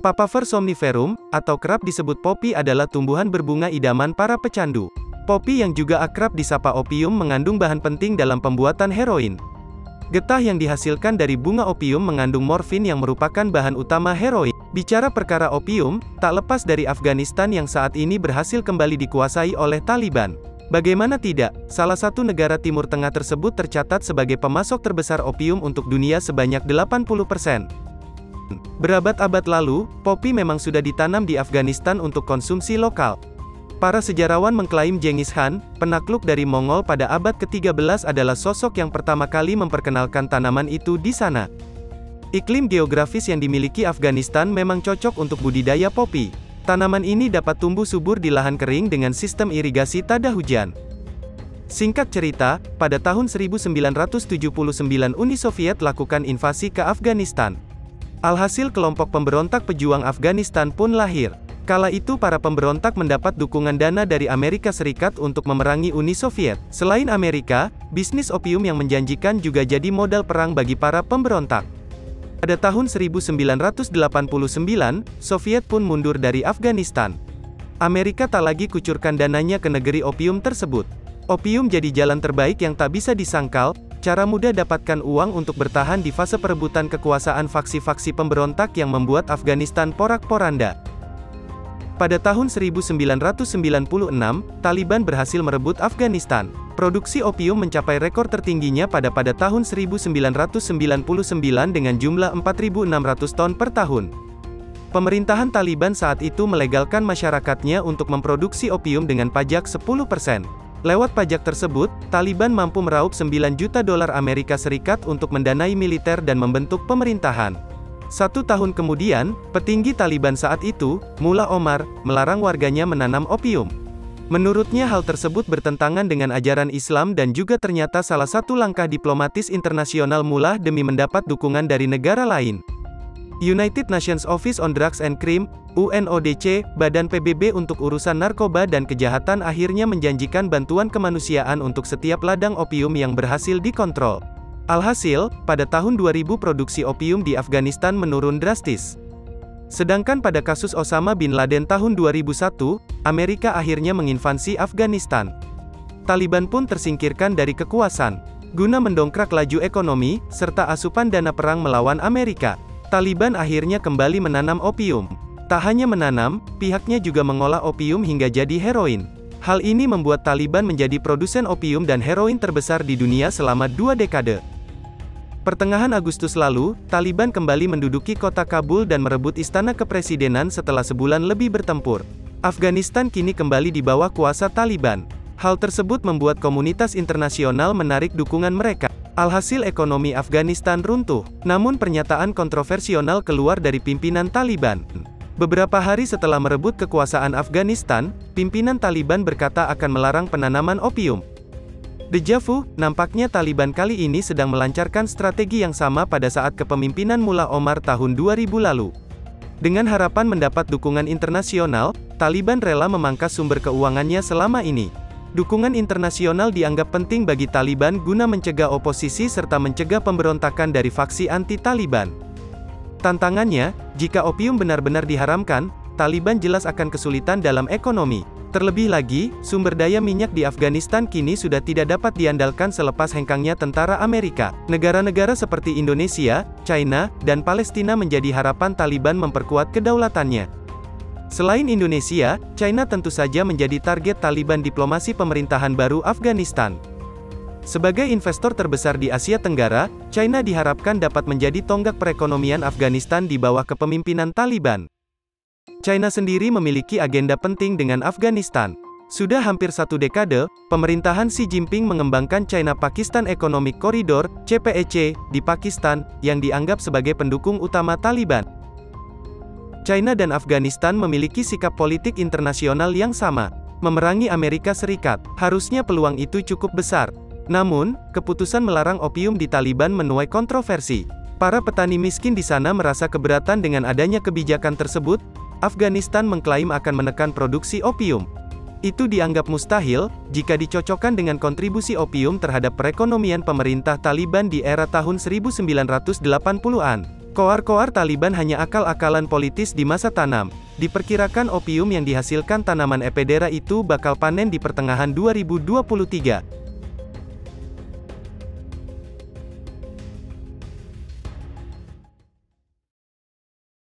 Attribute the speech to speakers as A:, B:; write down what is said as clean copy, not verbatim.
A: Papaver somniferum, atau kerap disebut popi adalah tumbuhan berbunga idaman para pecandu. Popi yang juga akrab disapa opium mengandung bahan penting dalam pembuatan heroin. Getah yang dihasilkan dari bunga opium mengandung morfin yang merupakan bahan utama heroin. Bicara perkara opium, tak lepas dari Afghanistan yang saat ini berhasil kembali dikuasai oleh Taliban. Bagaimana tidak, salah satu negara Timur Tengah tersebut tercatat sebagai pemasok terbesar opium untuk dunia sebanyak 80%. Berabad-abad lalu, popi memang sudah ditanam di Afghanistan untuk konsumsi lokal. Para sejarawan mengklaim Genghis Khan, penakluk dari Mongol pada abad ke-13 adalah sosok yang pertama kali memperkenalkan tanaman itu di sana. Iklim geografis yang dimiliki Afghanistan memang cocok untuk budidaya popi. Tanaman ini dapat tumbuh subur di lahan kering dengan sistem irigasi tada hujan. Singkat cerita, pada tahun 1979 Uni Soviet lakukan invasi ke Afghanistan. Alhasil kelompok pemberontak pejuang Afghanistan pun lahir. Kala itu para pemberontak mendapat dukungan dana dari Amerika Serikat untuk memerangi Uni Soviet. Selain Amerika, bisnis opium yang menjanjikan juga jadi modal perang bagi para pemberontak. Pada tahun 1989, Soviet pun mundur dari Afghanistan. Amerika tak lagi kucurkan dananya ke negeri opium tersebut. Opium jadi jalan terbaik yang tak bisa disangkal, cara mudah dapatkan uang untuk bertahan di fase perebutan kekuasaan faksi-faksi pemberontak yang membuat Afghanistan porak-poranda. Pada tahun 1996, Taliban berhasil merebut Afghanistan. Produksi opium mencapai rekor tertingginya pada tahun 1999 dengan jumlah 4.600 ton per tahun. Pemerintahan Taliban saat itu melegalkan masyarakatnya untuk memproduksi opium dengan pajak 10%. Lewat pajak tersebut, Taliban mampu meraup 9 juta dolar Amerika Serikat untuk mendanai militer dan membentuk pemerintahan. 1 tahun kemudian, petinggi Taliban saat itu, Mullah Omar, melarang warganya menanam opium. Menurutnya hal tersebut bertentangan dengan ajaran Islam dan juga ternyata salah satu langkah diplomatis internasional Mullah demi mendapat dukungan dari negara lain. United Nations Office on Drugs and Crime, UNODC, Badan PBB untuk urusan narkoba dan kejahatan akhirnya menjanjikan bantuan kemanusiaan untuk setiap ladang opium yang berhasil dikontrol. Alhasil, pada tahun 2000 produksi opium di Afghanistan menurun drastis. Sedangkan pada kasus Osama bin Laden tahun 2001, Amerika akhirnya menginvasi Afghanistan. Taliban pun tersingkirkan dari kekuasaan. Guna mendongkrak laju ekonomi, serta asupan dana perang melawan Amerika, Taliban akhirnya kembali menanam opium. Tak hanya menanam, pihaknya juga mengolah opium hingga jadi heroin. Hal ini membuat Taliban menjadi produsen opium dan heroin terbesar di dunia selama 2 dekade. Pertengahan Agustus lalu, Taliban kembali menduduki kota Kabul dan merebut istana kepresidenan setelah sebulan lebih bertempur. Afghanistan kini kembali di bawah kuasa Taliban. Hal tersebut membuat komunitas internasional menarik dukungan mereka. Alhasil ekonomi Afghanistan runtuh. Namun pernyataan kontroversial keluar dari pimpinan Taliban. Beberapa hari setelah merebut kekuasaan Afghanistan, pimpinan Taliban berkata akan melarang penanaman opium. Deja vu, nampaknya Taliban kali ini sedang melancarkan strategi yang sama pada saat kepemimpinan Mullah Omar tahun 2000 lalu. Dengan harapan mendapat dukungan internasional, Taliban rela memangkas sumber keuangannya selama ini. Dukungan internasional dianggap penting bagi Taliban guna mencegah oposisi serta mencegah pemberontakan dari faksi anti-Taliban. Tantangannya, jika opium benar-benar diharamkan, Taliban jelas akan kesulitan dalam ekonomi. Terlebih lagi, sumber daya minyak di Afghanistan kini sudah tidak dapat diandalkan selepas hengkangnya tentara Amerika. Negara-negara seperti Indonesia, China, dan Palestina menjadi harapan Taliban memperkuat kedaulatannya. Selain Indonesia, China tentu saja menjadi target Taliban diplomasi pemerintahan baru Afghanistan. Sebagai investor terbesar di Asia Tenggara, China diharapkan dapat menjadi tonggak perekonomian Afghanistan di bawah kepemimpinan Taliban. China sendiri memiliki agenda penting dengan Afghanistan. Sudah hampir 1 dekade, pemerintahan Xi Jinping mengembangkan China-Pakistan Economic Corridor, CPEC, di Pakistan, yang dianggap sebagai pendukung utama Taliban. China dan Afghanistan memiliki sikap politik internasional yang sama, memerangi Amerika Serikat. Harusnya peluang itu cukup besar. Namun, keputusan melarang opium di Taliban menuai kontroversi. Para petani miskin di sana merasa keberatan dengan adanya kebijakan tersebut. Afghanistan mengklaim akan menekan produksi opium. Itu dianggap mustahil, jika dicocokkan dengan kontribusi opium terhadap perekonomian pemerintah Taliban di era tahun 1980-an. Koar-koar Taliban hanya akal-akalan politis di masa tanam. Diperkirakan opium yang dihasilkan tanaman Ephedera itu bakal panen di pertengahan 2023.